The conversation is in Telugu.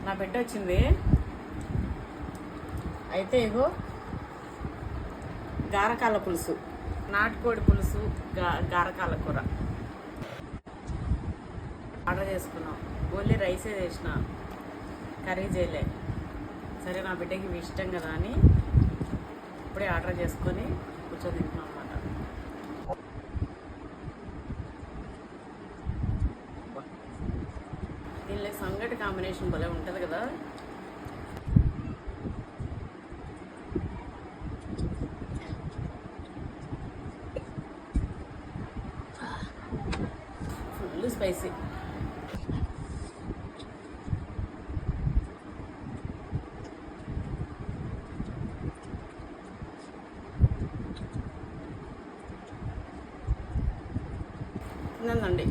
నా బిడ్డ వచ్చింది. అయితే ఇగో గారకాల పులుసు, నాటుకోడి పులుసు, గారకాల కూర ఆర్డర్ చేసుకున్నాం. ఓన్లీ రైసే చేసిన, కర్రీ చేయలే. సరే నా బిడ్డకి ఇవి ఇష్టం కదా అని ఇప్పుడే ఆర్డర్ చేసుకొని కూర్చొని తింటున్నాం అన్నమాట. దీనిలో సంగటి కాంబినేషన్ భలే ఉంటుంది కదా. Full spicy. తినండి.